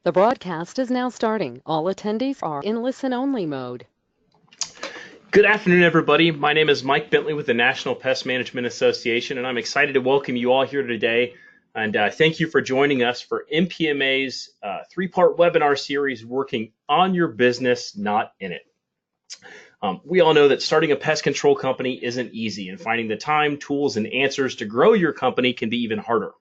The broadcast is now starting. All attendees are in listen-only mode. Good afternoon, everybody. My name is Mike Bentley with the National Pest Management Association, and I'm excited to welcome you all here today. And thank you for joining us for NPMA's three-part webinar series, Working on Your Business, Not in It. We all know that starting a pest control company isn't easy, and finding the time, tools, and answers to grow your company can be even harder.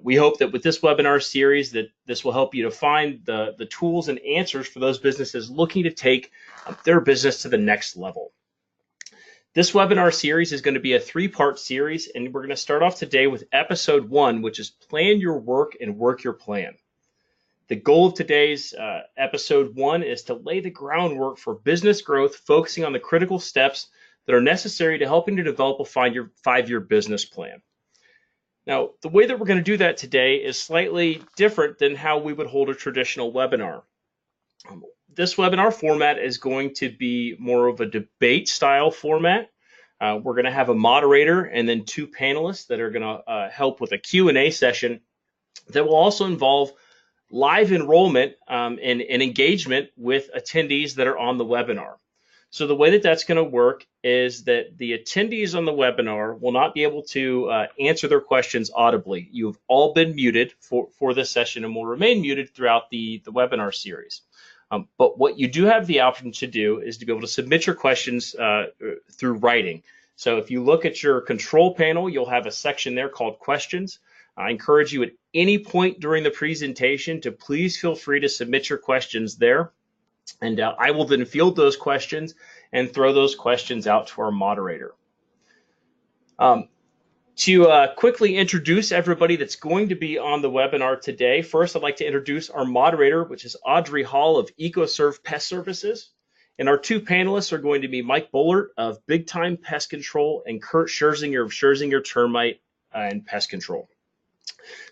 We hope that with this webinar series that this will help you to find the tools and answers for those businesses looking to take their business to the next level. This webinar series is going to be a three-part series, and we're going to start off today with episode 1, which is Plan Your Work and Work Your Plan. The goal of today's episode 1 is to lay the groundwork for business growth, focusing on the critical steps that are necessary to helping to develop a 5-year business plan. Now, the way that we're going to do that today is slightly different than how we would hold a traditional webinar. This webinar format is going to be more of a debate style format. We're going to have a moderator and then 2 panelists that are going to help with a Q&A session that will also involve live enrollment and engagement with attendees that are on the webinar. So the way that that's going to work is that the attendees on the webinar will not be able to answer their questions audibly. You've all been muted for this session and will remain muted throughout the webinar series. But what you do have the option to do is to be able to submit your questions through writing. So if you look at your control panel, you'll have a section there called questions. I encourage you at any point during the presentation to please feel free to submit your questions there. And I will then field those questions and throw those questions out to our moderator. To quickly introduce everybody that's going to be on the webinar today, first I'd like to introduce our moderator, which is Audrey Hall of EcoServe Pest Services. And our 2 panelists are going to be Mike Bullert of Big Time Pest Control and Kurt Scherzinger of Scherzinger Termite and Pest Control.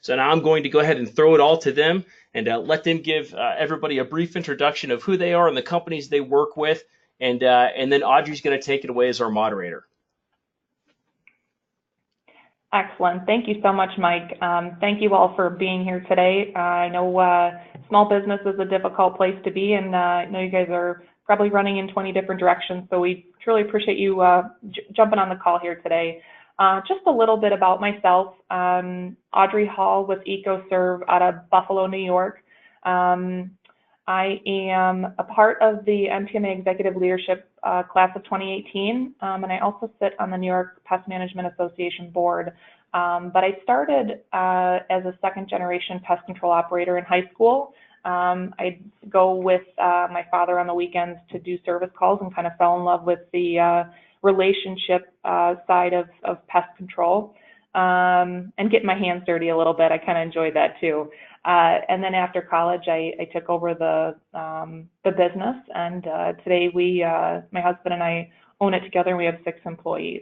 So now I'm going to go ahead and throw it all to them and let them give everybody a brief introduction of who they are and the companies they work with. And then Audrey's going to take it away as our moderator. Excellent. Thank you so much, Mike. Thank you all for being here today. I know small business is a difficult place to be, and I know you guys are probably running in 20 different directions, so we truly appreciate you jumping on the call here today. Just a little bit about myself. Audrey Hall with EcoServe out of Buffalo, New York. I am a part of the NPMA Executive Leadership Class of 2018, and I also sit on the New York Pest Management Association board. But I started as a second-generation pest control operator in high school. I'd go with my father on the weekends to do service calls and kind of fell in love with the relationship side of pest control and getting my hands dirty a little bit. I kind of enjoyed that too. And then after college, I took over the business, and today my husband and I own it together, and we have 6 employees.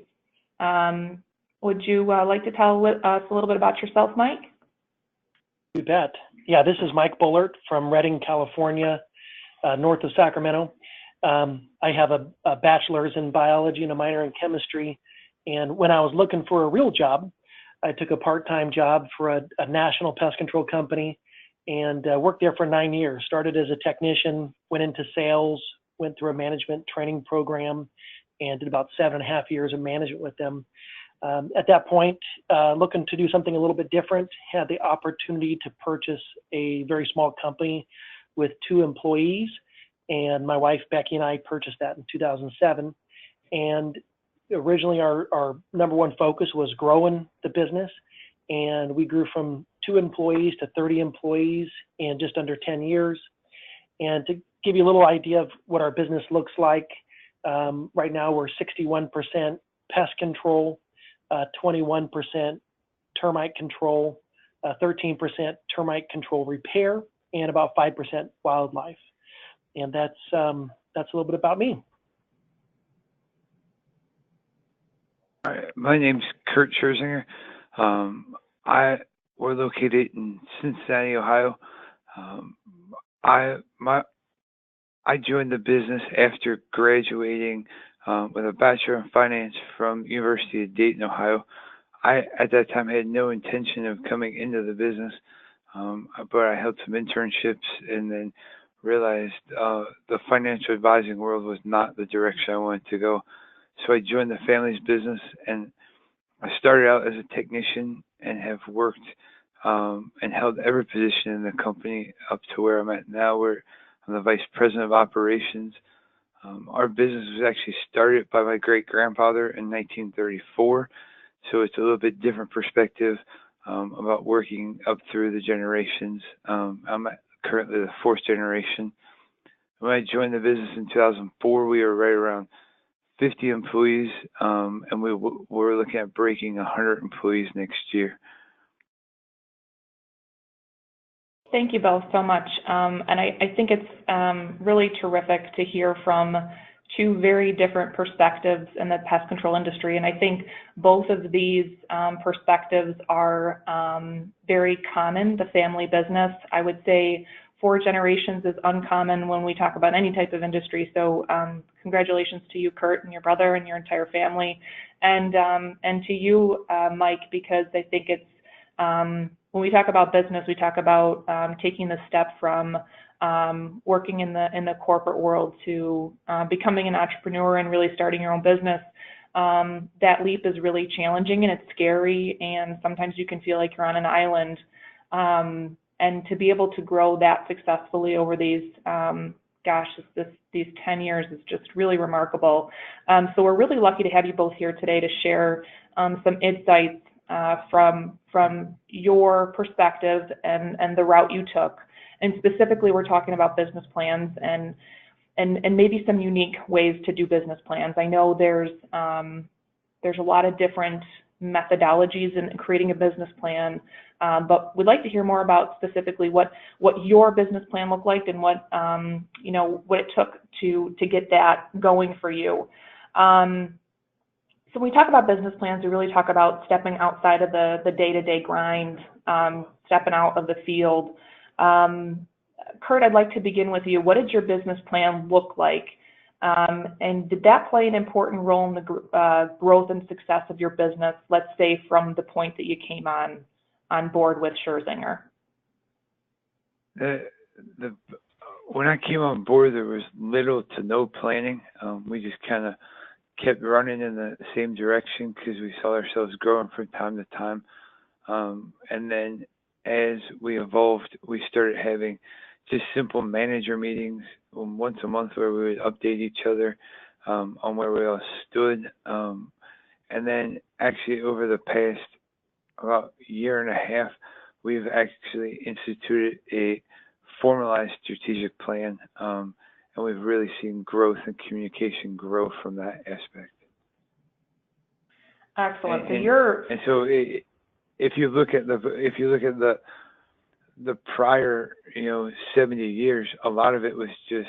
Would you like to tell us a little bit about yourself, Mike? You bet. Yeah, this is Mike Bullert from Redding, California, north of Sacramento. I have a bachelor's in biology and a minor in chemistry. And when I was looking for a real job, I took a part-time job for a national pest control company and worked there for 9 years. Started as a technician, went into sales, went through a management training program, and did about 7.5 years of management with them. At that point, looking to do something a little bit different, had the opportunity to purchase a very small company with 2 employees. And my wife, Becky, and I purchased that in 2007. And originally our number one focus was growing the business. And we grew from 2 employees to 30 employees in just under 10 years. And to give you a little idea of what our business looks like, right now we're 61% pest control, 21% termite control, 13% termite control repair, and about 5% wildlife. And that's a little bit about me. All right, my name's Kurt Scherzinger. We're located in Cincinnati, Ohio. I joined the business after graduating with a Bachelor in Finance from University of Dayton, Ohio. I, at that time, had no intention of coming into the business. but I held some internships and then realized the financial advising world was not the direction I wanted to go. So I joined the family's business, and I started out as a technician and have worked and held every position in the company up to where I'm at now, where I'm the vice president of operations. Our business was actually started by my great-grandfather in 1934, so it's a little bit different perspective about working up through the generations. I'm currently the fourth generation. When I joined the business in 2004, we were right around 50 employees, and we're looking at breaking 100 employees next year. Thank you both so much. And I think it's really terrific to hear from two very different perspectives in the pest control industry. And I think both of these perspectives are very common, the family business. I would say 4 generations is uncommon when we talk about any type of industry. So congratulations to you, Kurt, and your brother and your entire family. And to you, Mike, because I think it's, when we talk about business, we talk about taking the step from working in the corporate world to becoming an entrepreneur and really starting your own business. That leap is really challenging and it's scary, and sometimes you can feel like you're on an island. And to be able to grow that successfully over these, these 10 years is just really remarkable. So we're really lucky to have you both here today to share some insights from your perspective and the route you took. And specifically, we're talking about business plans and maybe some unique ways to do business plans. I know there's a lot of different methodologies in creating a business plan, but we'd like to hear more about specifically what your business plan looked like and what it took to get that going for you. So when we talk about business plans, we really talk about stepping outside of the day-to-day grind, stepping out of the field. Kurt, I'd like to begin with you. What did your business plan look like? And did that play an important role in the growth and success of your business, let's say from the point that you came on board with Scherzinger? When I came on board, there was little to no planning. We just kind of kept running in the same direction because we saw ourselves growing from time to time. And then as we evolved, we started having just simple manager meetings once a month where we would update each other on where we all stood. And then actually over the past about year and a half, we've actually instituted a formalized strategic plan. And we've really seen growth and communication grow from that aspect. Excellent. So if you look at the prior 70 years, a lot of it was just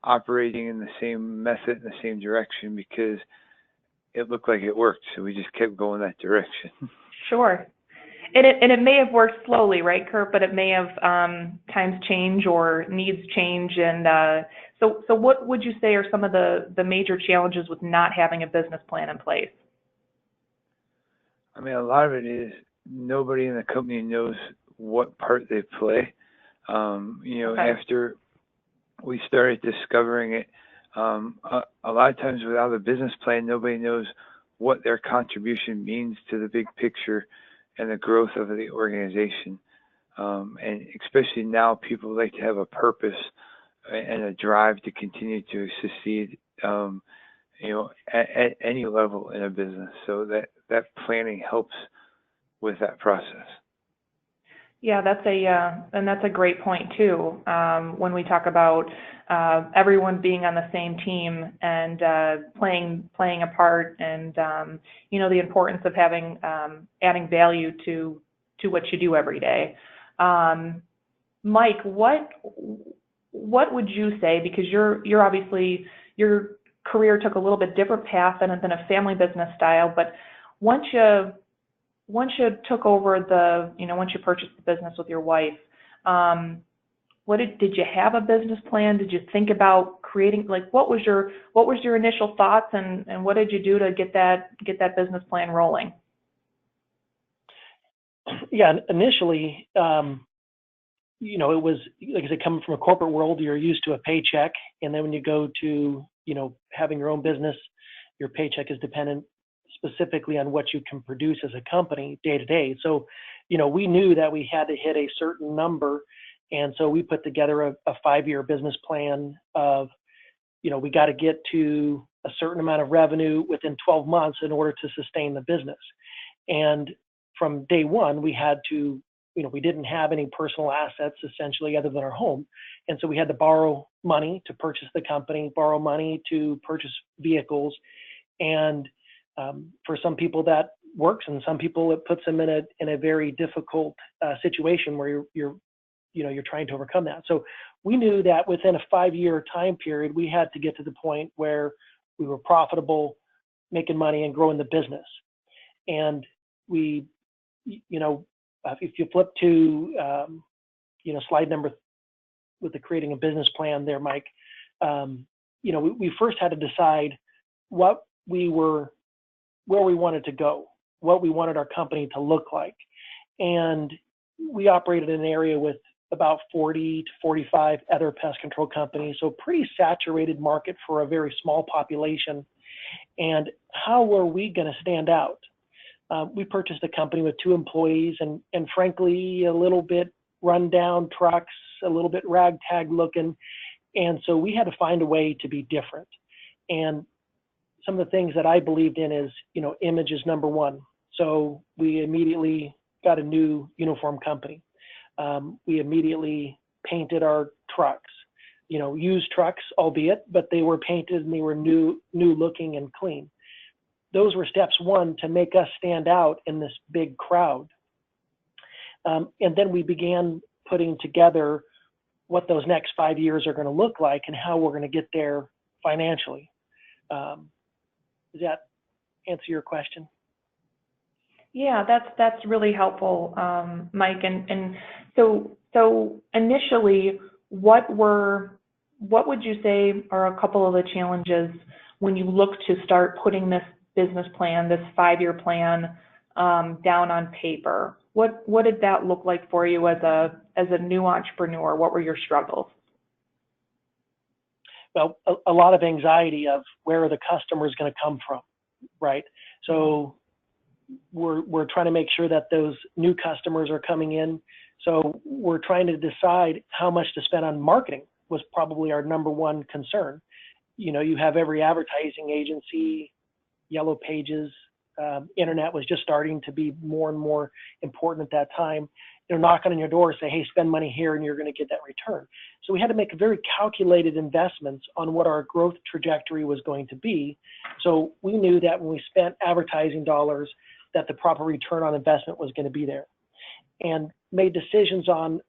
operating in the same method, in the same direction, because it looked like it worked. So we just kept going that direction. Sure. And it may have worked slowly, right, Kurt? But it may have times change or needs change. And so what would you say are some of the major challenges with not having a business plan in place? I mean, a lot of it is nobody in the company knows what part they play. Okay. After we started discovering it, a lot of times without a business plan, nobody knows what their contribution means to the big picture and the growth of the organization. And especially now, people like to have a purpose and a drive to continue to succeed, at any level in a business. So that planning helps with that process. Yeah, that's a great point too. When we talk about everyone being on the same team and playing a part, and the importance of having adding value to what you do every day. Mike, what would you say, because you're obviously, your career took a little bit different path than a family business style, but once you took over once you purchased the business with your wife, did you have a business plan? Did you think about creating, what was your initial thoughts, and what did you do to get that business plan rolling? Yeah, initially, you know, it was, like I said, coming from a corporate world, you're used to a paycheck. And then when you go to, you know, having your own business, your paycheck is dependent specifically on what you can produce as a company day to day. So, you know, we knew that we had to hit a certain number. And so we put together a 5-year business plan of, you know, we got to get to a certain amount of revenue within 12 months in order to sustain the business. And from day one, we had to, you know, we didn't have any personal assets essentially other than our home. And so we had to borrow money to purchase the company, borrow money to purchase vehicles. And for some people that works, and some people it puts them in a very difficult situation where you're trying to overcome that. So we knew that within a 5-year time period, we had to get to the point where we were profitable, making money, and growing the business. And we, you know, if you flip to, you know, slide number with the creating a business plan there, Mike, you know, we first had to decide where we wanted to go, what we wanted our company to look like. And we operated in an area with about 40 to 45 other pest control companies, so pretty saturated market for a very small population. And how were we going to stand out? We purchased a company with 2 employees and frankly, a little bit rundown trucks, a little bit ragtag looking. And so we had to find a way to be different. And some of the things that I believed in is, you know, image is number one. So we immediately got a new uniform company. We immediately painted our trucks, you know, used trucks, albeit, but they were painted and they were new looking and clean. Those were steps one to make us stand out in this big crowd. And then we began putting together what those next 5 years are going to look like and how we're going to get there financially. Does that answer your question? Yeah, that's really helpful, Mike. And so initially, what would you say are a couple of the challenges when you look to start putting this business plan, this 5-year plan, down on paper? What did that look like for you as a new entrepreneur? What were your struggles? Well, a lot of anxiety of where are the customers going to come from, right? So we're trying to make sure that those new customers are coming in. So we're trying to decide how much to spend on marketing was probably our number one concern. You know, you have every advertising agency, yellow pages, internet was just starting to be more and more important at that time. They're knocking on your door, say, hey, spend money here and you're going to get that return. So we had to make very calculated investments on what our growth trajectory was going to be. So we knew that when we spent advertising dollars, that the proper return on investment was going to be there, and made decisions on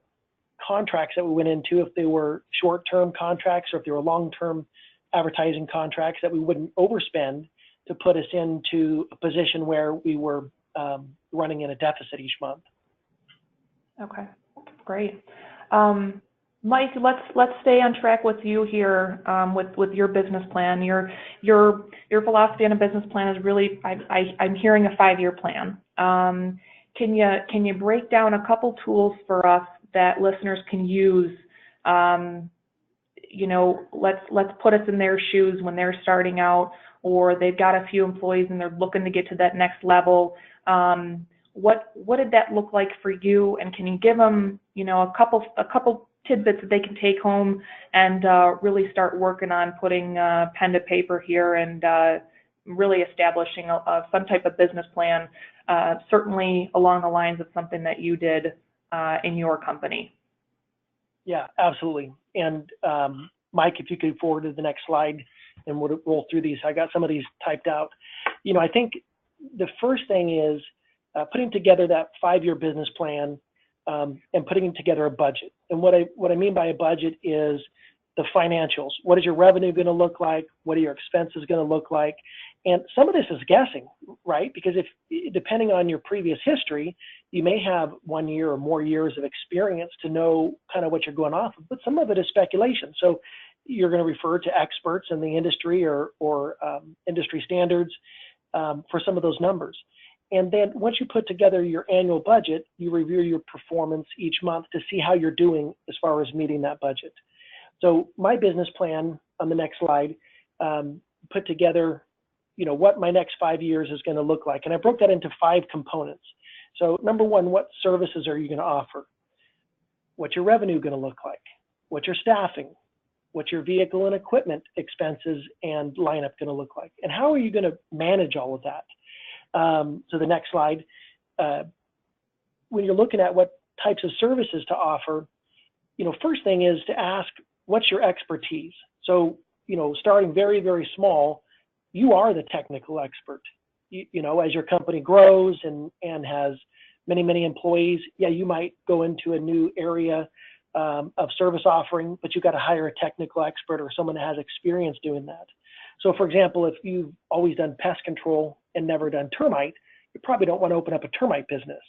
contracts that we went into, if they were short-term contracts or if they were long-term advertising contracts, that we wouldn't overspend to put us into a position where we were running in a deficit each month. Okay, great. Mike, let's stay on track with you here with your business plan. Your philosophy on a business plan is really, I'm hearing a 5-year plan. Can you break down a couple tools for us that listeners can use? You know, let's put us in their shoes when they're starting out, or they've got a few employees and they're looking to get to that next level. What did that look like for you? And can you give them, you know, a couple tidbits that they can take home and really start working on putting pen to paper here and really establishing some type of business plan, certainly along the lines of something that you did in your company? Yeah, absolutely. And Mike, if you could forward to the next slide and we'll roll through these. I got some of these typed out. You know, I think the first thing is putting together that 5-year business plan and putting together a budget. And what I mean by a budget is the financials. What is your revenue going to look like? What are your expenses going to look like? And some of this is guessing, right? Because depending on your previous history, you may have 1 year or more years of experience to know kind of what you're going off of, but some of it is speculation. So you're going to refer to experts in the industry or industry standards for some of those numbers. And then once you put together your annual budget, you review your performance each month to see how you're doing as far as meeting that budget. So my business plan on the next slide put together, what my next 5 years is going to look like. And I broke that into 5 components. So number one, what services are you going to offer? What's your revenue going to look like? What's your staffing? What's your vehicle and equipment expenses and lineup going to look like? And how are you going to manage all of that? So the next slide, when you're looking at what types of services to offer, first thing is to ask, what's your expertise? So, starting very, very small, you are the technical expert. As your company grows and has many, many employees, you might go into a new area of service offering, but you've got to hire a technical expert or someone that has experience doing that. So for example, if you've always done pest control and never done termite, you probably don't want to open up a termite business.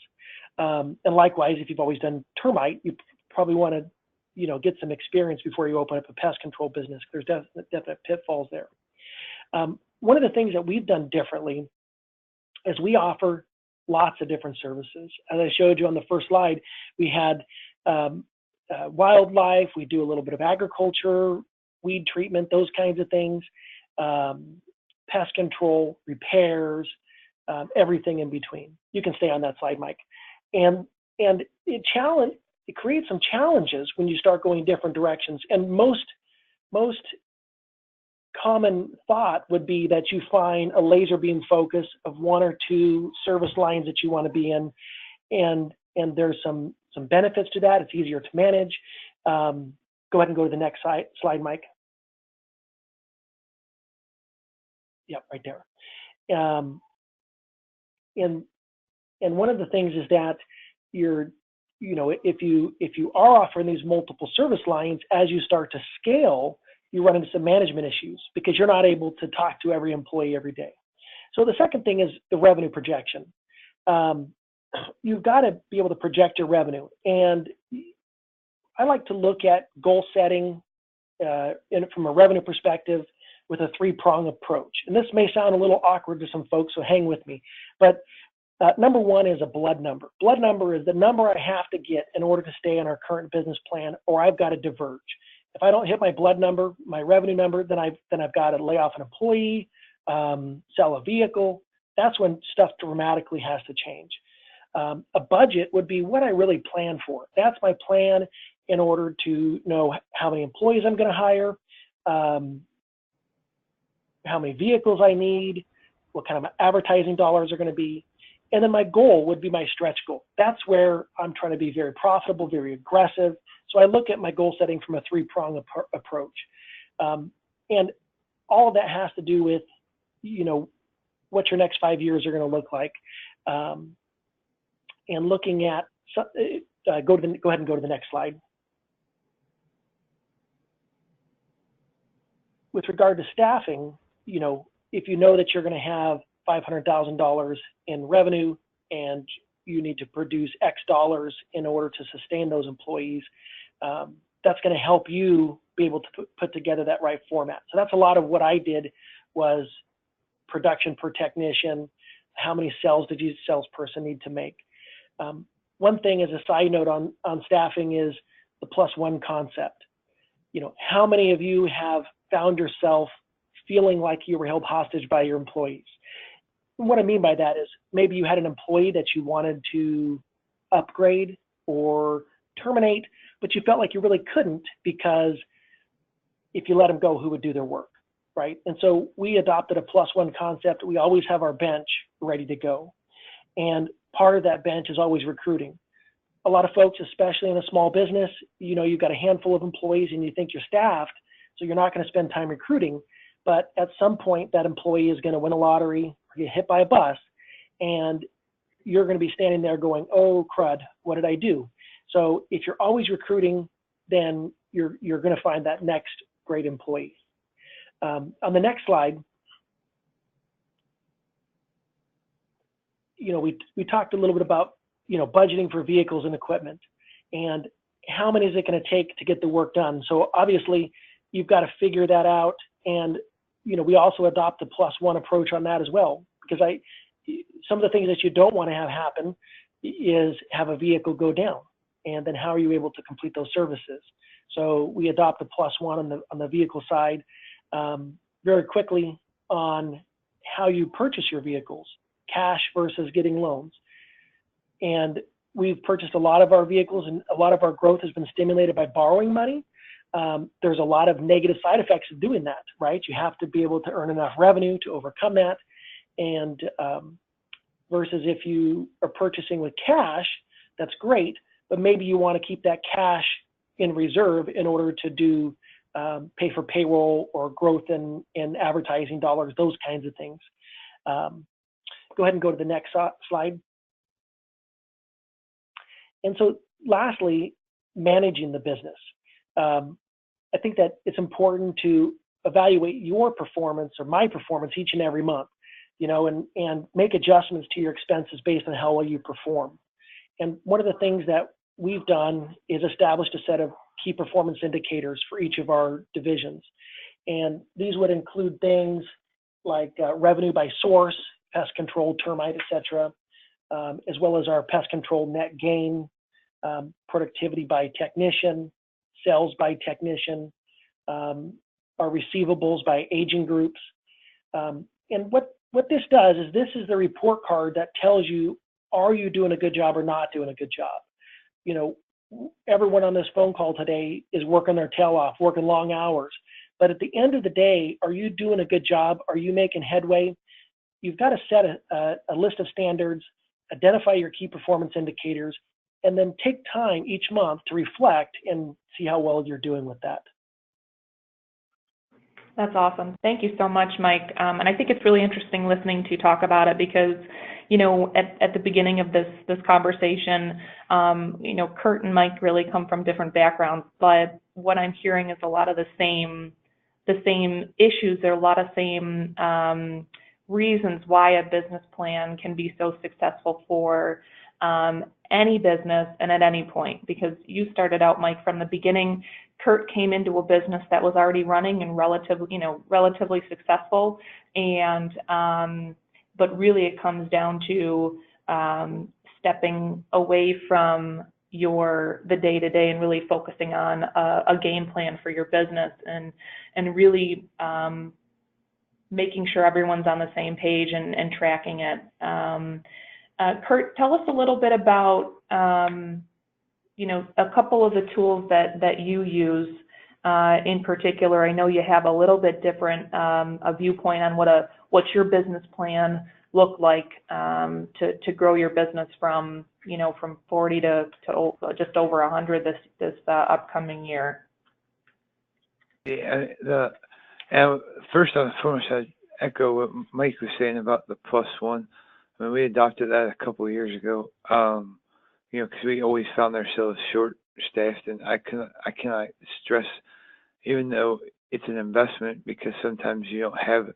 And likewise, if you've always done termite, you probably want to, get some experience before you open up a pest control business. There's definite pitfalls there. One of the things that we've done differently is we offer lots of different services. As I showed you on the first slide, we had wildlife, we do a little bit of agriculture, weed treatment, those kinds of things, pest control, repairs, everything in between. You can stay on that slide, Mike. And it creates some challenges when you start going different directions. And most common thought would be that you find a laser beam focus of 1 or 2 service lines that you want to be in, and there's some benefits to that. It's easier to manage. Go ahead and go to the next slide, Mike. Yep, right there. And one of the things is that if you are offering these multiple service lines, as you start to scale, you run into some management issues because you're not able to talk to every employee every day. So the second thing is the revenue projection. You've got to be able to project your revenue. And I like to look at goal setting from a revenue perspective with a 3-prong approach. And this may sound a little awkward to some folks, so hang with me. But number one is a blood number. Blood number is the number I have to get in order to stay on our current business plan, or I've got to diverge. If I don't hit my blood number, my revenue number, then I've got to lay off an employee, sell a vehicle. That's when stuff dramatically has to change. A budget would be what I really plan for. That's my plan in order to know how many employees I'm going to hire, how many vehicles I need, what kind of advertising dollars are going to be. And then my goal would be my stretch goal. That's where I'm trying to be very profitable, very aggressive. So I look at my goal setting from a 3-prong approach. And all of that has to do with, what your next 5 years are going to look like. And looking at, go ahead and go to the next slide. With regard to staffing, if you know that you're going to have $500,000 in revenue and you need to produce X dollars in order to sustain those employees, that's going to help you be able to put together that right format. So that's a lot of what I did was production per technician, how many sales did each salesperson need to make. One thing as a side note on staffing is the +1 concept. How many of you have found yourself feeling like you were held hostage by your employees? And what I mean by that is maybe you had an employee that you wanted to upgrade or terminate, but you felt like you really couldn't because if you let them go, who would do their work, right? And so we adopted a +1 concept. We always have our bench ready to go. And part of that bench is always recruiting. A lot of folks, especially in a small business, you've got a handful of employees and you think you're staffed, so you're not going to spend time recruiting. But at some point, that employee is going to win a lottery or get hit by a bus, and you're going to be standing there going, oh, crud, what did I do? So if you're always recruiting, then you're going to find that next great employee. On the next slide, we talked a little bit about, budgeting for vehicles and equipment and how many is it going to take to get the work done. So obviously, you've got to figure that out. And we also adopt the +1 approach on that as well, because some of the things that you don't want to have happen is have a vehicle go down, and then how are you able to complete those services? So we adopt a +1 on the vehicle side very quickly on how you purchase your vehicles, cash versus getting loans. And we've purchased a lot of our vehicles, and a lot of our growth has been stimulated by borrowing money. There's a lot of negative side effects of doing that, right? You have to be able to earn enough revenue to overcome that. And versus if you are purchasing with cash, that's great, but maybe you want to keep that cash in reserve in order to do pay for payroll or growth in advertising dollars, those kinds of things. Go ahead and go to the next slide. And so lastly, managing the business. I think that it's important to evaluate your performance or my performance each and every month, you know, and make adjustments to your expenses based on how well you perform. And one of the things that we've done is established a set of key performance indicators for each of our divisions. And these would include things like revenue by source, pest control, termite, etc., as well as our pest control net gain, productivity by technician, sales by technician, our receivables by aging groups. And what this does is this is the report card that tells you, are you doing a good job or not doing a good job? You know, everyone on this phone call today is working their tail off, working long hours. But at the end of the day, are you doing a good job? Are you making headway? You've got to set a list of standards, identify your key performance indicators, and then take time each month to reflect and see how well you're doing with that. That's awesome. Thank you so much, Mike. And I think it's really interesting listening to you talk about it because, you know, at the beginning of this conversation, you know, Kurt and Mike really come from different backgrounds, but what I'm hearing is a lot of the same issues. There are a lot of same reasons why a business plan can be so successful for any business and at any point, because you started out, Mike, from the beginning. Kurt came into a business that was already running and relatively successful, and but really it comes down to stepping away from the day-to-day and really focusing on a game plan for your business and really making sure everyone's on the same page and tracking it. Kurt, tell us a little bit about you know, a couple of the tools that you use in particular. I know you have a little bit different a viewpoint on what your business plan looked like to grow your business from 40 to just over 100 this upcoming year. Yeah, first and foremost, I'd echo what Mike was saying about the +1. I mean, we adopted that a couple of years ago. You know, because we always found ourselves short-staffed, and I cannot stress, even though it's an investment, because sometimes you don't have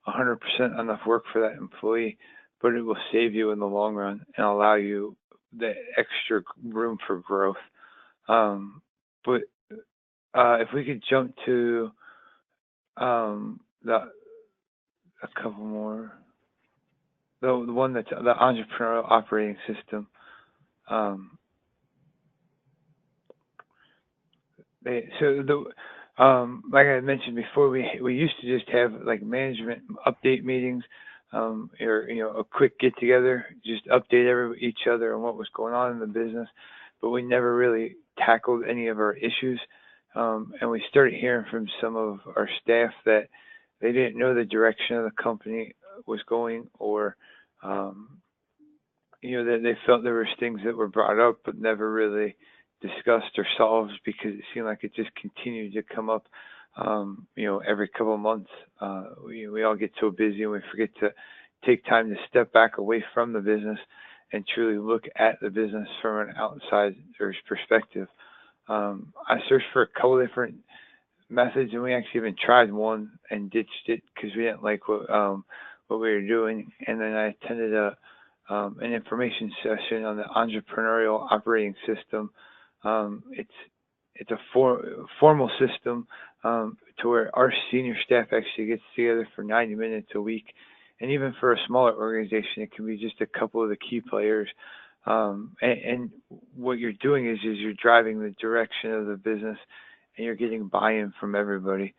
100% enough work for that employee, but it will save you in the long run and allow you the extra room for growth. But if we could jump to a couple more, the one that's the entrepreneurial operating system. Like I mentioned before, we used to just have like management update meetings, or a quick get together, just update each other on what was going on in the business, but we never really tackled any of our issues. And we started hearing from some of our staff that they didn't know the direction of the company was going, or that they felt there was things that were brought up but never really discussed or solved, because it seemed like it just continued to come up, every couple of months. We all get so busy and we forget to take time to step back away from the business and truly look at the business from an outsider's perspective. I searched for a couple different methods, and we actually even tried one and ditched it because we didn't like what we were doing. And then I attended an information session on the entrepreneurial operating system. It's a formal system to where our senior staff actually gets together for 90 minutes a week And even for a smaller organization, it can be just a couple of the key players. And what you're doing is you're driving the direction of the business, and you're getting buy-in from everybody.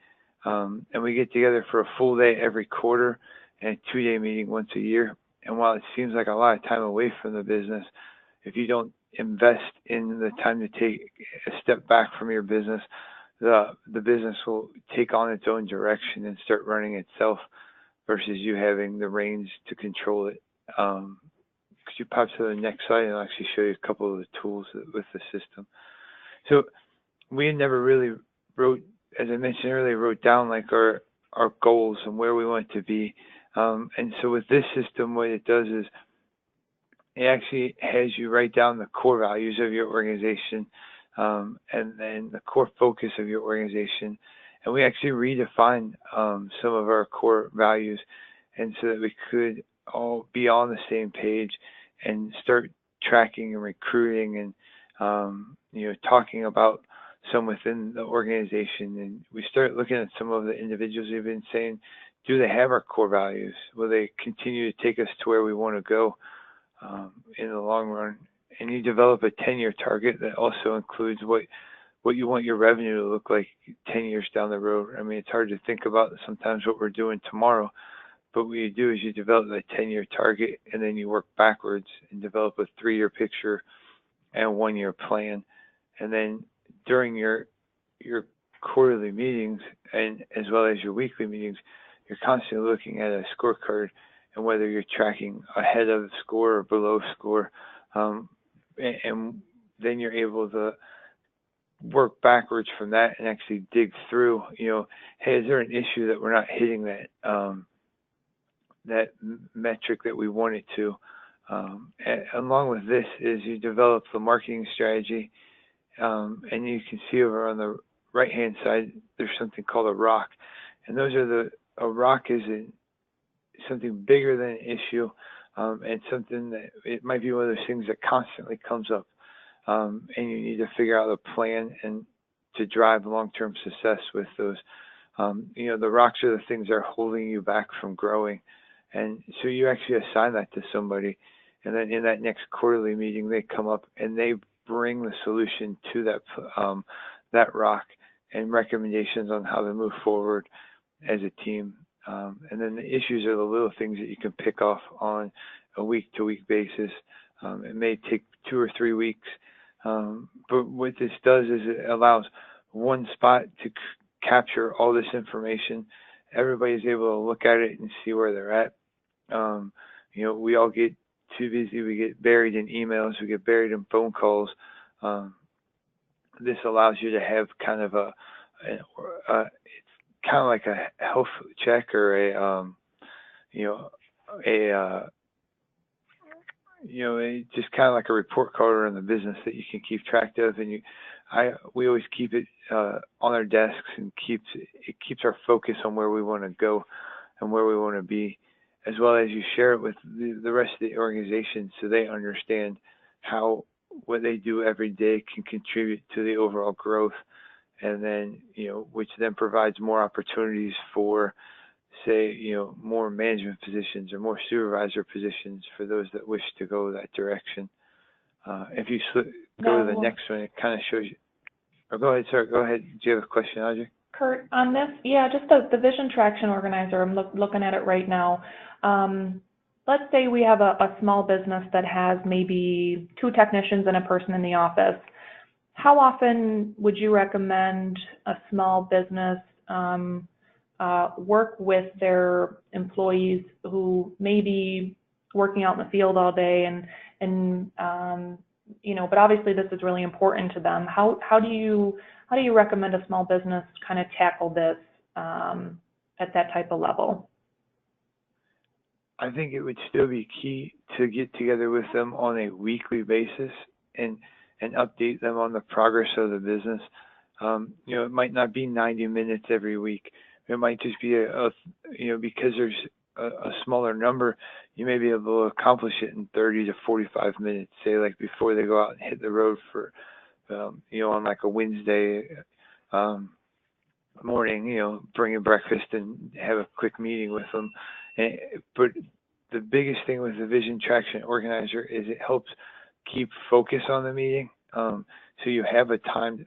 And we get together for a full day every quarter and a 2-day meeting once a year. And while it seems like a lot of time away from the business, if you don't invest in the time to take a step back from your business, the business will take on its own direction and start running itself versus you having the reins to control it. Could you pop to the next slide and I'll actually show you a couple of the tools with the system. So we never really wrote, as I mentioned earlier, wrote down like our goals and where we want to be. And so with this system, what it does is it actually has you write down the core values of your organization, and then the core focus of your organization. And we actually redefine some of our core values, and so that we could all be on the same page and start tracking and recruiting and talking about some within the organization. And we start looking at some of the individuals who've been saying, do they have our core values? Will they continue to take us to where we want to go in the long run? And you develop a 10-year target that also includes what you want your revenue to look like 10 years down the road. I mean, it's hard to think about sometimes what we're doing tomorrow, but what you do is you develop that 10-year target, and then you work backwards and develop a 3-year picture and a 1-year plan. And then during your quarterly meetings and as well as your weekly meetings, you're constantly looking at a scorecard and whether you're tracking ahead of score or below score. And then you're able to work backwards from that and actually dig through, hey, is there an issue that we're not hitting that metric that we wanted to? And along with this is you develop the marketing strategy, and you can see over on the right-hand side, there's something called a rock. And a rock is something bigger than an issue, and something that it might be one of those things that constantly comes up. And you need to figure out a plan and to drive long-term success with those. The rocks are the things that are holding you back from growing. And so you actually assign that to somebody. And then in that next quarterly meeting, they come up and they bring the solution to that rock and recommendations on how to move forward as a team. And then the issues are the little things that you can pick off on a week-to-week basis. It may take 2 or 3 weeks. But what this does is it allows one spot to capture all this information. Everybody's able to look at it and see where they're at. We all get too busy. We get buried in emails. We get buried in phone calls. This allows you to have kind of it's kind of like a health check or just kind of like a report card on the business that you can keep track of. And we always keep it on our desks, and it keeps our focus on where we want to go and where we want to be, as well as you share it with the rest of the organization so they understand how what they do every day can contribute to the overall growth, and then which then provides more opportunities for, say, more management positions or more supervisor positions for those that wish to go that direction. If you go to the next one, it kind of shows you. Or go ahead, sir. Go ahead. Do you have a question, Audrey? Kurt, on this, just the vision traction organizer, I'm looking at it right now. Let's say we have a small business that has maybe 2 technicians and a person in the office. How often would you recommend a small business work with their employees who may be working out in the field all day but obviously this is really important to them. How do you recommend a small business kind of tackle this at that type of level? I think it would still be key to get together with them on a weekly basis and update them on the progress of the business. It might not be 90 minutes every week. It might just be because there's a smaller number, you may be able to accomplish it in 30 to 45 minutes, say like before they go out and hit the road for, on like a Wednesday morning, bring a breakfast and have a quick meeting with them But the biggest thing with the vision traction organizer is it helps keep focus on the meeting. So you have a time,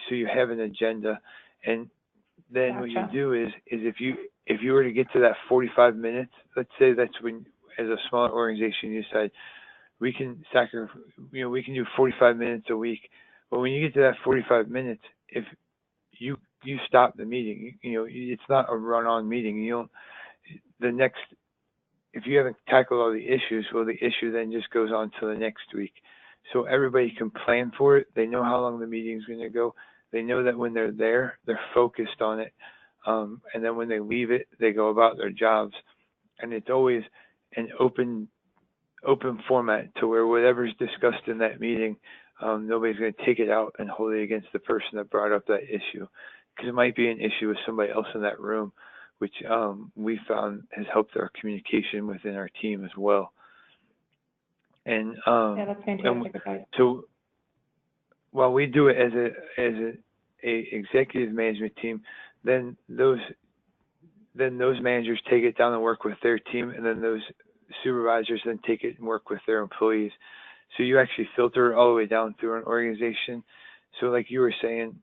so you have an agenda, and then Gotcha. what you do is if you were to get to that 45 minutes, let's say that's when, as a smaller organization, you decide we can we can do 45 minutes a week. But when you get to that 45 minutes, if you stop the meeting, it's not a run-on meeting. If you haven't tackled all the issues, well, the issue then just goes on to the next week. So everybody can plan for it. They know how long the meeting's going to go. They know that when they're there, they're focused on it. And then when they leave it, they go about their jobs. And it's always an open format to where whatever's discussed in that meeting, nobody's going to take it out and hold it against the person that brought up that issue. Because it might be an issue with somebody else in that room, which we found has helped our communication within our team as well. And Yeah, that's fantastic advice. so while we do it as a executive management team, then those managers take it down and work with their team, and then those supervisors then take it and work with their employees. So you actually filter all the way down through an organization. So like you were saying,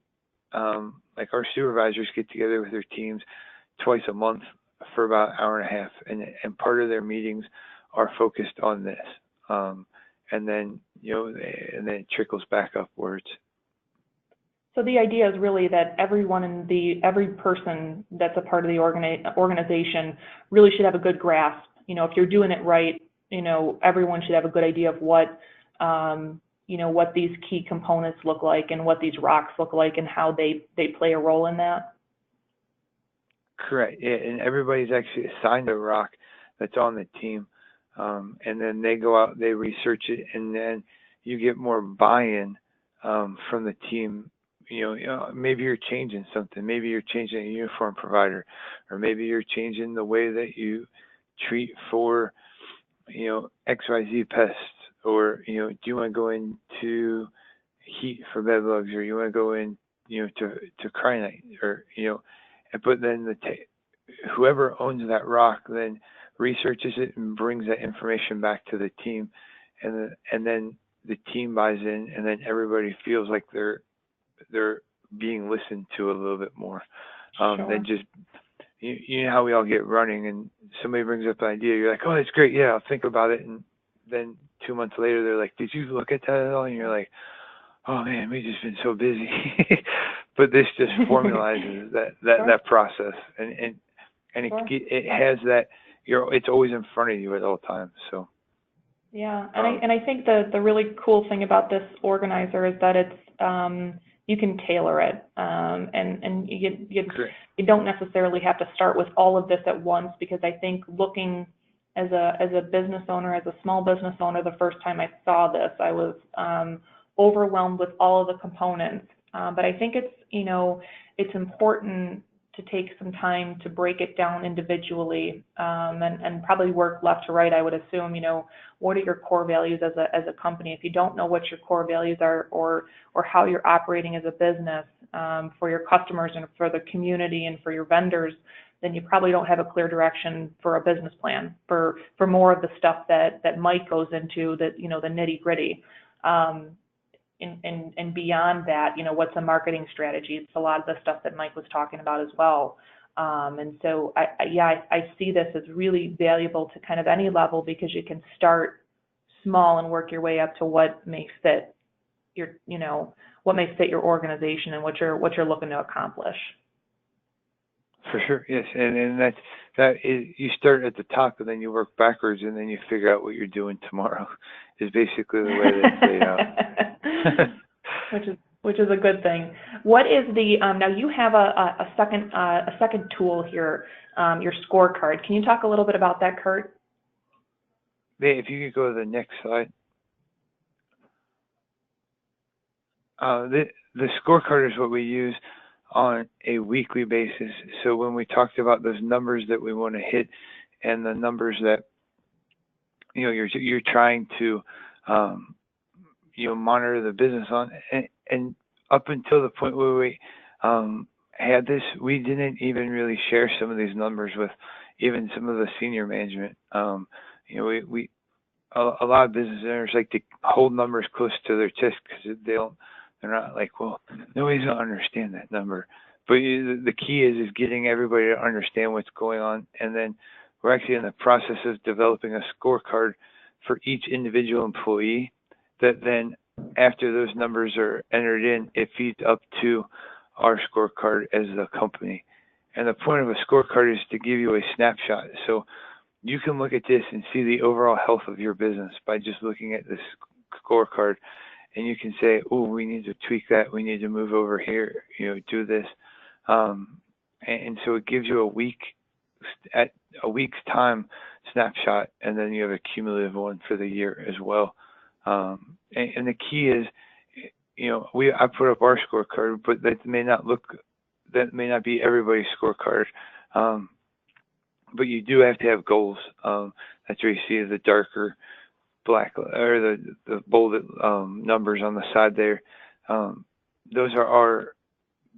like our supervisors get together with their teams twice a month for about an hour and a half, and part of their meetings are focused on this. And then it trickles back upwards. So the idea is really that every person that's a part of the organization really should have a good grasp. If you're doing it right, everyone should have a good idea of what these key components look like and what these rocks look like and how they play a role in that. Correct. Yeah, and everybody's actually assigned a rock that's on the team. And then they go out, they research it, and then you get more buy-in from the team. Maybe you're changing something. Maybe you're changing a uniform provider, or maybe you're changing the way that you treat for, XYZ pests, or, do you want to go into heat for bed bugs, or you want to go in, to crinite, or, but then whoever owns that rock then researches it and brings that information back to the team, and then the team buys in, and then everybody feels like they're being listened to a little bit more. Sure. Than just you know how we all get running and somebody brings up an idea, you're like, oh, that's great, yeah, I'll think about it, and then 2 months later they're like, did you look at that at all? And you're like, oh man, we've just been so busy. But this just formalizes that process, and it has that, it's always in front of you at all times. So yeah, and I think the really cool thing about this organizer is that it's you can tailor it, and you don't necessarily have to start with all of this at once, because I think looking as a business owner, as a small business owner, the first time I saw this, I was overwhelmed with all of the components. But I think it's important to take some time to break it down individually, and probably work left to right. I would assume, what are your core values as a company? If you don't know what your core values are, or how you're operating as a business, for your customers and for the community and for your vendors, then you probably don't have a clear direction for a business plan for more of the stuff that Mike goes into, that the nitty gritty. And beyond that, what's a marketing strategy? It's a lot of the stuff that Mike was talking about as well. And so I see this as really valuable to kind of any level, because you can start small and work your way up to what may fit your organization and what you're looking to accomplish. For sure, yes, and that is, you start at the top and then you work backwards, and then you figure out what you're doing tomorrow. Is basically the way that it's laid out. which is a good thing. What is the now you have a second tool here, your scorecard. Can you talk a little bit about that, Kurt? If you could go to the next slide. The scorecard is what we use on a weekly basis. So when we talked about those numbers that we want to hit, and the numbers that you're trying to monitor the business on, and up until the point where we had this, we didn't even really share some of these numbers with even some of the senior management. You know, a lot of business owners like to hold numbers close to their chest because they're not like, well, nobody's gonna understand that number. But the key is getting everybody to understand what's going on, and then we're actually in the process of developing a scorecard for each individual employee that then after those numbers are entered in, it feeds up to our scorecard as the company. And the point of a scorecard is to give you a snapshot. So you can look at this and see the overall health of your business by just looking at this scorecard. And you can say, oh, we need to tweak that. We need to move over here, you know, do this. And so it gives you at a week's time snapshot, and then you have a cumulative one for the year as well. And the key is, you know, I put up our scorecard, but that may not be everybody's scorecard. But you do have to have goals. That's where you see the darker black or the bolded numbers on the side there. Those are our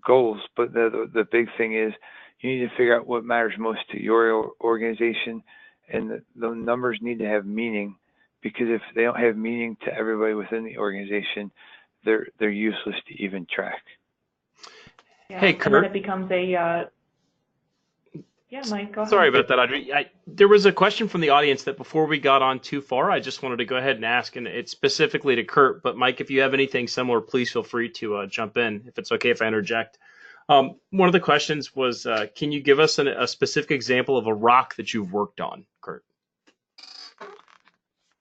goals, but the big thing is you need to figure out what matters most to your organization, and the numbers need to have meaning, because if they don't have meaning to everybody within the organization, they're useless to even track. Yeah, Hey, and Kurt. then it becomes a yeah, Mike, go ahead. Sorry about that, Audrey. There was a question from the audience that before we got on too far, I just wanted to go ahead and ask, and it's specifically to Kurt. But Mike, if you have anything similar, please feel free to jump in, if it's okay if I interject. One of the questions was, can you give us a specific example of a rock that you've worked on, Kurt?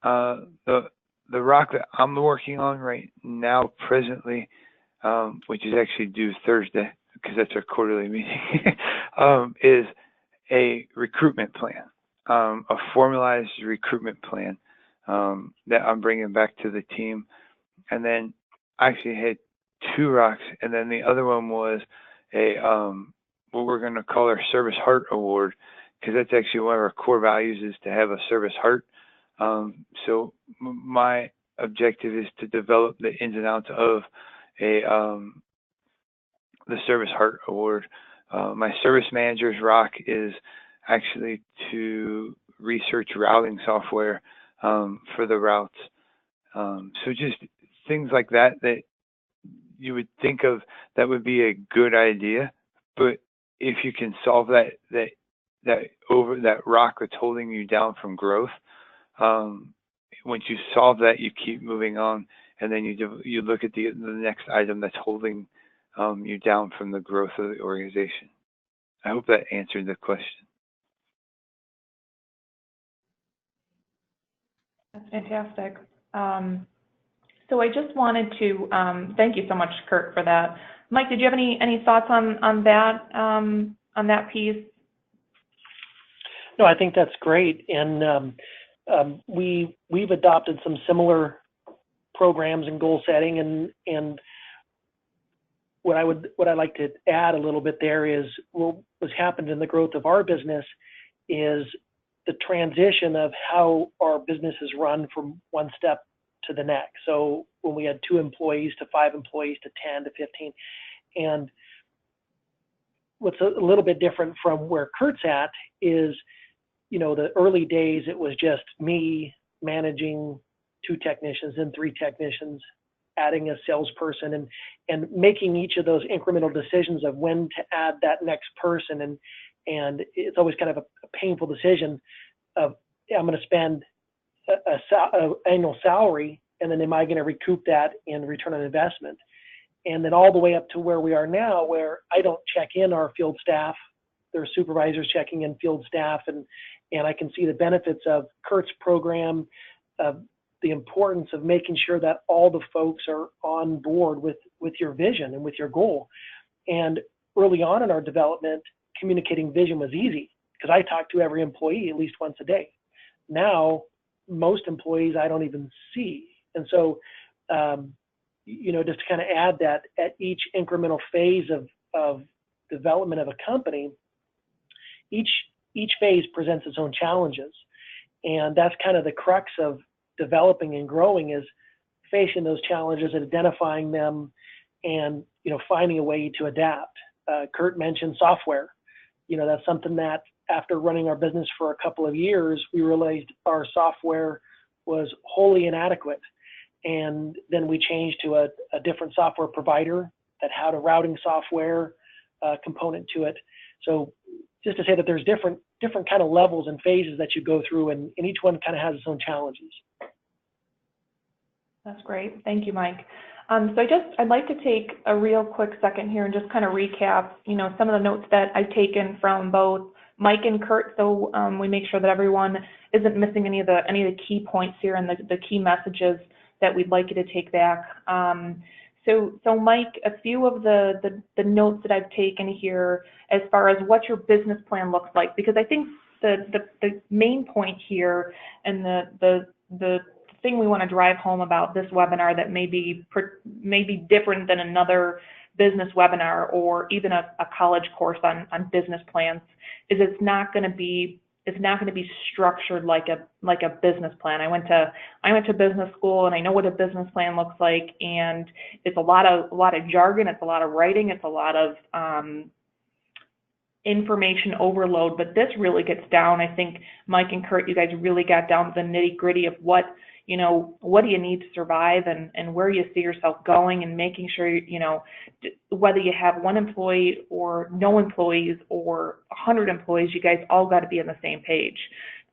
The rock that I'm working on right now, presently, which is actually due Thursday, because that's our quarterly meeting, is a recruitment plan, a formalized recruitment plan that I'm bringing back to the team. And then I actually had 2 rocks, and then the other one was what we're going to call our Service Heart Award, because that's actually one of our core values, is to have a service heart. So my objective is to develop the ins and outs of the Service Heart Award. My service manager's rock is actually to research routing software for the routes. So just things like that you would think of that would be a good idea, but if you can solve that rock that's holding you down from growth, once you solve that, you keep moving on, and then you look at the next item that's holding you down from the growth of the organization. I hope that answered the question. That's fantastic. So I just wanted to thank you so much, Kurt, for that. Mike, did you have any thoughts on that piece? No, I think that's great, and we've adopted some similar programs and goal setting, and what I'd like to add a little bit there is what's happened in the growth of our business is the transition of how our business is run from one step to the next. So when we had 2 employees to 5 employees to 10 to 15, and what's a little bit different from where Kurt's at is, you know, the early days, it was just me managing 2 technicians and 3 technicians, adding a salesperson, and making each of those incremental decisions of when to add that next person. And it's always kind of a painful decision of, I'm going to spend a annual salary, and then am I going to recoup that in return on investment? And then all the way up to where we are now, where I don't check in our field staff, there are supervisors checking in field staff, and I can see the benefits of Kurt's program, the importance of making sure that all the folks are on board with your vision and with your goal. And early on in our development, communicating vision was easy because I talked to every employee at least once a day. Now, most employees I don't even see. And so, you know, just to kind of add that at each incremental phase of development of a company, each phase presents its own challenges. And that's kind of the crux of developing and growing, is facing those challenges and identifying them and, you know, finding a way to adapt. Kurt mentioned software. You know, that's something that after running our business for a couple of years, we realized our software was wholly inadequate. And then we changed to a different software provider that had a routing software component to it. So just to say that there's different kind of levels and phases that you go through, and each one kind of has its own challenges. That's great. Thank you, Mike. So I'd like to take a real quick second here and just kind of recap, some of the notes that I've taken from both Mike and Kurt, so we make sure that everyone isn't missing any of the key points here and the key messages that we'd like you to take back. So Mike, a few of the notes that I've taken here as far as what your business plan looks like, because I think the main point here and the thing we want to drive home about this webinar that may be different than another business webinar or even a college course on business plans is it's not going to be structured like a business plan. I went to business school and I know what a business plan looks like, and it's a lot of jargon, it's a lot of writing, it's a lot of information overload, but this really gets down. I think Mike and Kurt, you guys really got down to the nitty-gritty of what do you need to survive and where you see yourself going, and making sure, whether you have one employee or no employees or 100 employees, you guys all got to be on the same page.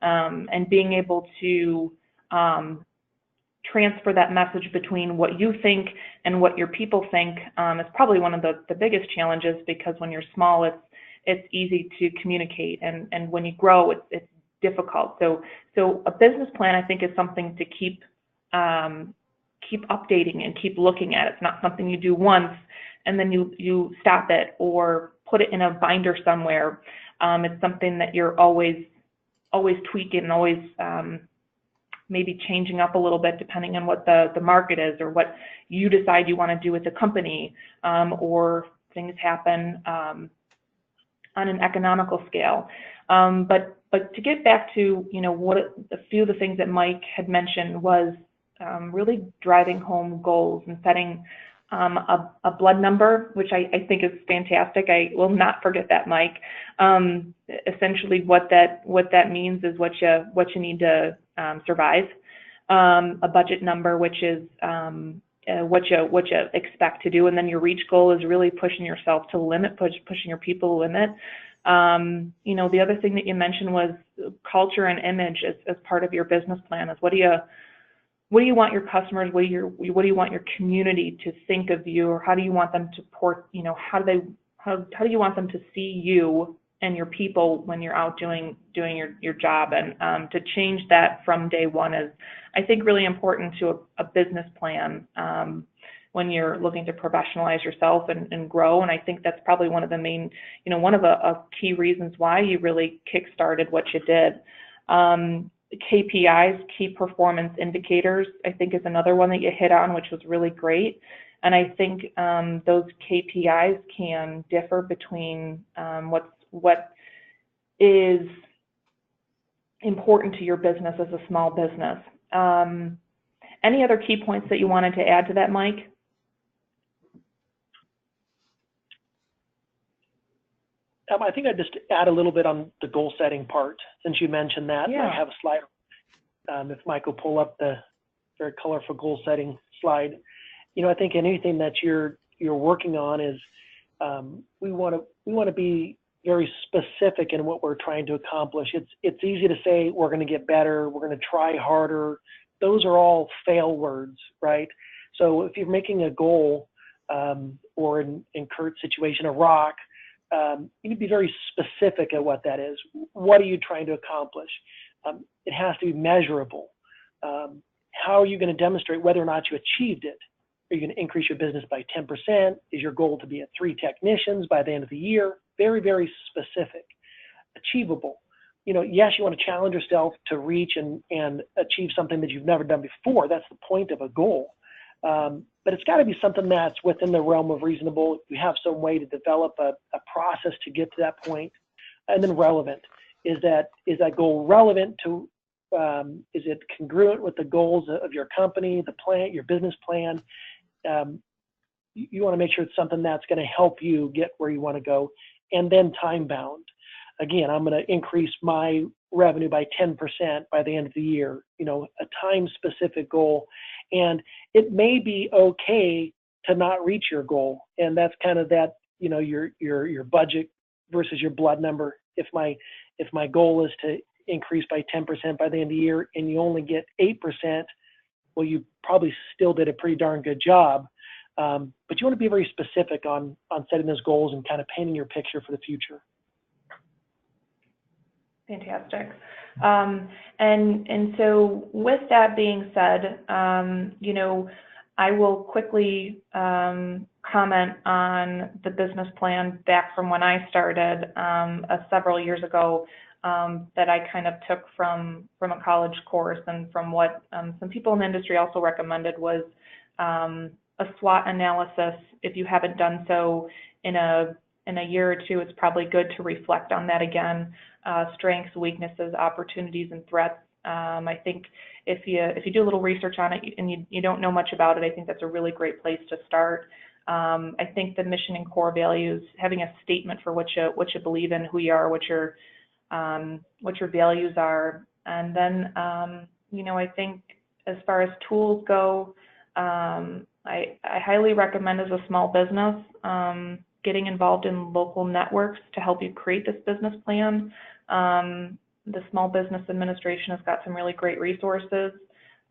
And being able to transfer that message between what you think and what your people think is probably one of the biggest challenges, because when you're small, it's easy to communicate, and when you grow, it's difficult. So a business plan, I think, is something to keep updating and keep looking at. It's not something you do once and then you stop it or put it in a binder somewhere. It's something that you're always tweaking and always maybe changing up a little bit depending on what the market is or what you decide you want to do with the company, or things happen on an economical scale. But to get back to, what a few of the things that Mike had mentioned was really driving home goals and setting a blood number, which I think is fantastic. I will not forget that, Mike. Essentially what that means is what you need to survive. A budget number, which is what you expect to do, and then your reach goal is really pushing yourself to the limit, pushing your people to the limit. The other thing that you mentioned was culture and image as part of your business plan. Is what do you want your customers, what do you want your community to think of you, or how do you want them to how do you want them to see you and your people when you're out doing your job? And to change that from day one is, I think, really important to a business plan when you're looking to professionalize yourself and grow. And I think that's probably one of the main, one of the key reasons why you really kickstarted what you did. KPIs, key performance indicators, I think is another one that you hit on, which was really great. And I think those KPIs can differ between what is important to your business as a small business. Any other key points that you wanted to add to that, Mike? I think I'd just add a little bit on the goal setting part, since you mentioned that. Yeah. I have a slide. If Mike will pull up the very colorful goal setting slide. I think anything that you're working on is we want to be very specific in what we're trying to accomplish. It's easy to say we're going to get better, we're going to try harder. Those are all fail words, right? So if you're making a goal, or in Kurt's situation, a rock, you need to be very specific at what that is. What are you trying to accomplish? It has to be measurable. How are you going to demonstrate whether or not you achieved it? Are you going to increase your business by 10%? Is your goal to be at 3 technicians by the end of the year? Very, very specific. Achievable. Yes, you want to challenge yourself to reach and achieve something that you've never done before. That's the point of a goal. But it's got to be something that's within the realm of reasonable. You have some way to develop a process to get to that point. And then relevant. Is that goal relevant to, is it congruent with the goals of your company, the plan, your business plan? You want to make sure it's something that's going to help you get where you want to go. And then time bound. again, I'm going to increase my revenue by 10% by the end of the year, a time-specific goal. And it may be okay to not reach your goal. And that's kind of that, your budget versus your blood number. If my goal is to increase by 10% by the end of the year and you only get 8%, well, you probably still did a pretty darn good job. But you want to be very specific on setting those goals and kind of painting your picture for the future. Fantastic. And so with that being said, I will quickly comment on the business plan back from when I started several years ago that I kind of took from a college course, and from what some people in the industry also recommended was a SWOT analysis. If you haven't done so in a year or two, it's probably good to reflect on that again. Strengths, weaknesses, opportunities, and threats. I think if you do a little research on it and you don't know much about it, I think that's a really great place to start. I think the mission and core values, having a statement for what you believe in, who you are, what your values are, and then I think as far as tools go, I highly recommend as a small business getting involved in local networks to help you create this business plan. The Small Business Administration has got some really great resources.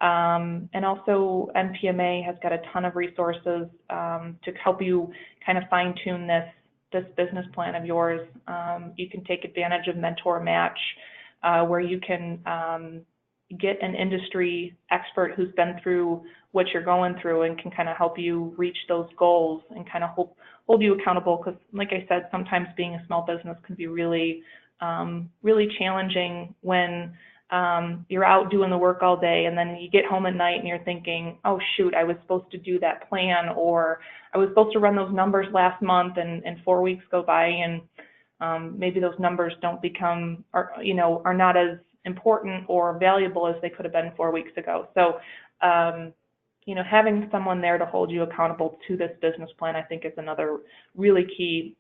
And also NPMA has got a ton of resources to help you kind of fine tune this business plan of yours. You can take advantage of Mentor Match, where you can get an industry expert who's been through what you're going through and can kind of help you reach those goals and kind of hold you accountable. Because like I said, sometimes being a small business can be really challenging when you're out doing the work all day and then you get home at night and you're thinking, oh shoot, I was supposed to do that plan, or I was supposed to run those numbers last month, and 4 weeks go by and maybe those numbers don't become, are not as important or valuable as they could have been 4 weeks ago. So having someone there to hold you accountable to this business plan, I think, is another really key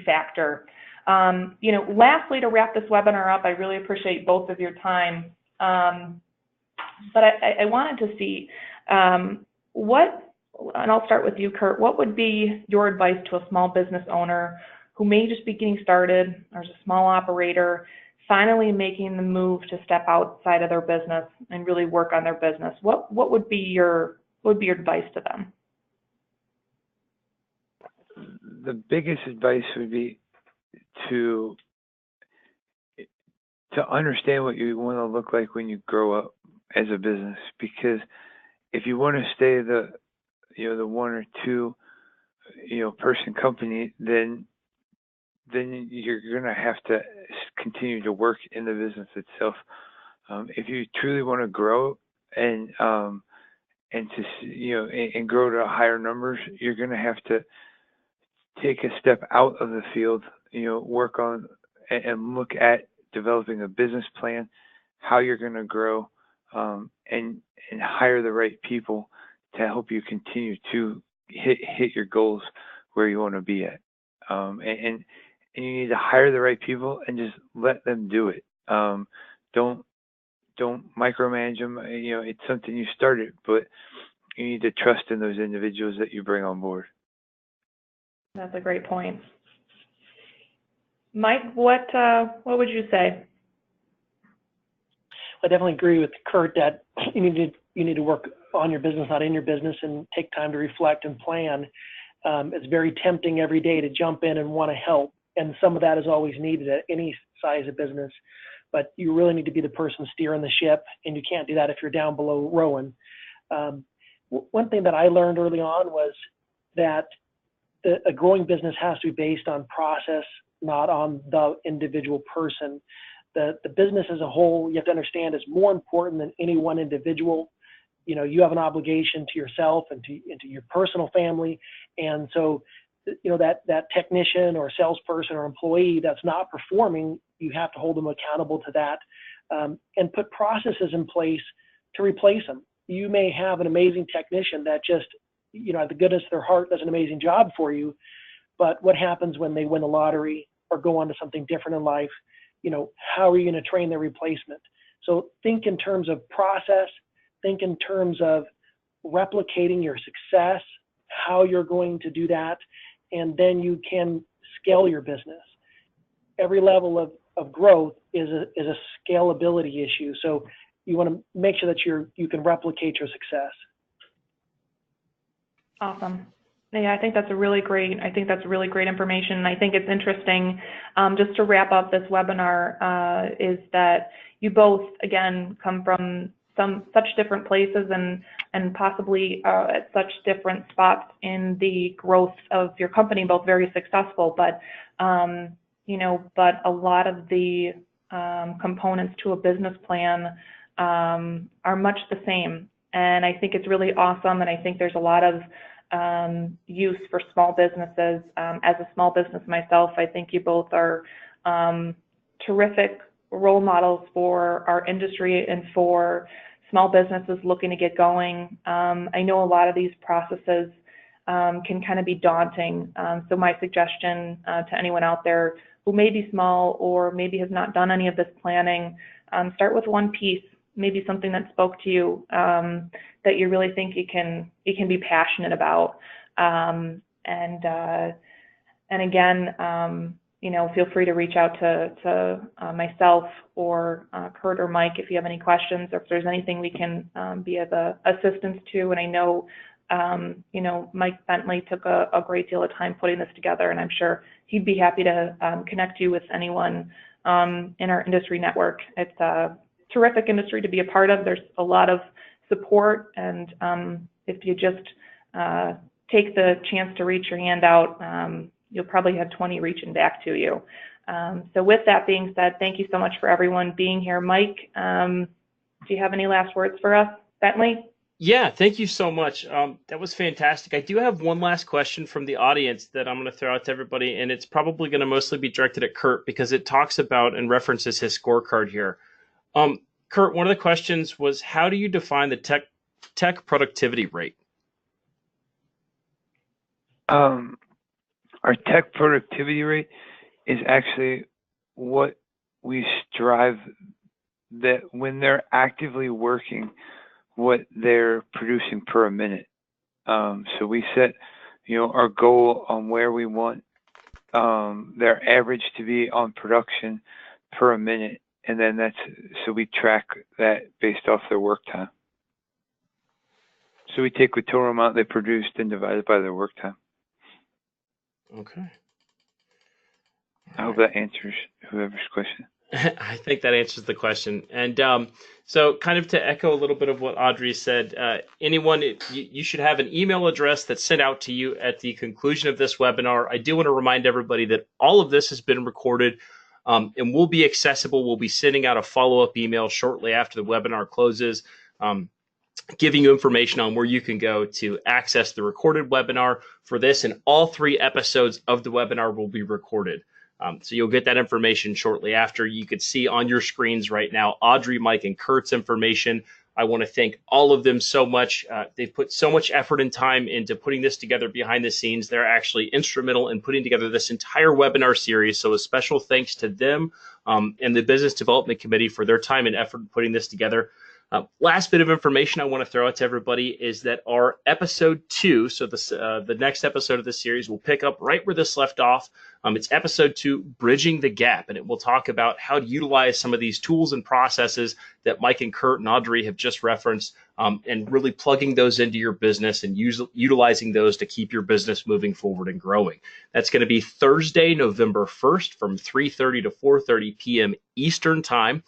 factor. Lastly, to wrap this webinar up, I really appreciate both of your time. But I wanted to see and I'll start with you, Kurt, what would be your advice to a small business owner who may just be getting started, or is a small operator, finally making the move to step outside of their business and really work on their business? What would be your advice to them? The biggest advice would be to understand what you want to look like when you grow up as a business. Because if you want to stay the one or two person company, then you're going to have to continue to work in the business itself. If you truly want to grow and grow to higher numbers, you're going to have to take a step out of the field, work on and look at developing a business plan, how you're going to grow, and hire the right people to help you continue to hit your goals where you want to be at. And you need to hire the right people and just let them do it. Don't micromanage them. It's something you started, but you need to trust in those individuals that you bring on board. That's a great point. Mike, what would you say? I definitely agree with Kurt that you need to work on your business, not in your business, and take time to reflect and plan. It's very tempting every day to jump in and want to help, and some of that is always needed at any size of business. But you really need to be the person steering the ship, and you can't do that if you're down below rowing. One thing that I learned early on was that a growing business has to be based on process, not on the individual person. The business as a whole, you have to understand, is more important than any one individual. You have an obligation to yourself and to your personal family. And so, that technician or salesperson or employee that's not performing, you have to hold them accountable to that, and put processes in place to replace them. You may have an amazing technician that just, out of the goodness of their heart, does an amazing job for you. But what happens when they win the lottery, or go on to something different in life, how are you going to train their replacement? So think in terms of process, think in terms of replicating your success, how you're going to do that, and then you can scale your business. Every level of growth is a scalability issue. So you want to make sure that you can replicate your success. Awesome. Yeah, I think that's really great information. I think it's interesting, just to wrap up this webinar, is that you both, again, come from such different places and possibly at such different spots in the growth of your company, both very successful, but a lot of the components to a business plan are much the same. And I think it's really awesome, and I think there's a lot of use for small businesses. As a small business myself, I think you both are terrific role models for our industry and for small businesses looking to get going. I know a lot of these processes can kind of be daunting. So my suggestion to anyone out there who may be small or maybe has not done any of this planning, start with one piece, maybe something that spoke to you that you really think you can be passionate about. And again, feel free to reach out to myself or Kurt or Mike if you have any questions, or if there's anything we can be of assistance to. And I know, Mike Bentley took a great deal of time putting this together, and I'm sure he'd be happy to connect you with anyone in our industry network. It's a terrific industry to be a part of. There's a lot of support, and if you just take the chance to reach your hand out, you'll probably have 20 reaching back to you. So with that being said, thank you so much for everyone being here. Mike, do you have any last words for us? Bentley? Yeah, thank you so much. That was fantastic. I do have one last question from the audience that I'm going to throw out to everybody, and it's probably going to mostly be directed at Kurt because it talks about and references his scorecard here. Kurt, one of the questions was, how do you define the tech productivity rate? Our tech productivity rate is actually what we strive that when they're actively working, what they're producing per minute. So we set, our goal on where we want their average to be on production per minute, and then so we track that based off their work time. So we take the total amount they produced and divide it by their work time. Okay. I hope that answers whoever's question. I think that answers the question. And so kind of to echo a little bit of what Audrey said, anyone, you should have an email address that's sent out to you at the conclusion of this webinar. I do want to remind everybody that all of this has been recorded and will be accessible. We'll be sending out a follow-up email shortly after the webinar closes, giving you information on where you can go to access the recorded webinar for this, and all 3 episodes of the webinar will be recorded. So you'll get that information shortly after. You could see on your screens right now Audrey, Mike, and Kurt's information. I want to thank all of them so much. They've put so much effort and time into putting this together behind the scenes. They're actually instrumental in putting together this entire webinar series. So a special thanks to them and the Business Development Committee for their time and effort in putting this together. Last bit of information I want to throw out to everybody is that our episode 2, so the next episode of the series, will pick up right where this left off. It's episode 2, Bridging the Gap, and it will talk about how to utilize some of these tools and processes that Mike and Kurt and Audrey have just referenced, and really plugging those into your business and utilizing those to keep your business moving forward and growing. That's going to be Thursday, November 1st from 3:30 to 4:30 p.m. Eastern Time.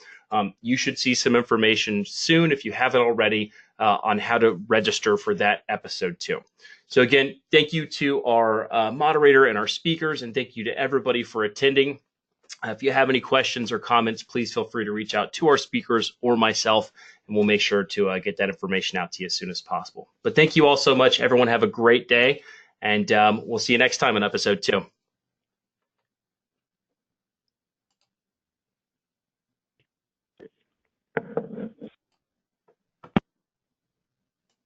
You should see some information soon, if you haven't already, on how to register for that episode 2. So again, thank you to our moderator and our speakers, and thank you to everybody for attending. If you have any questions or comments, please feel free to reach out to our speakers or myself, and we'll make sure to get that information out to you as soon as possible. But thank you all so much. Everyone have a great day, and we'll see you next time on episode 2.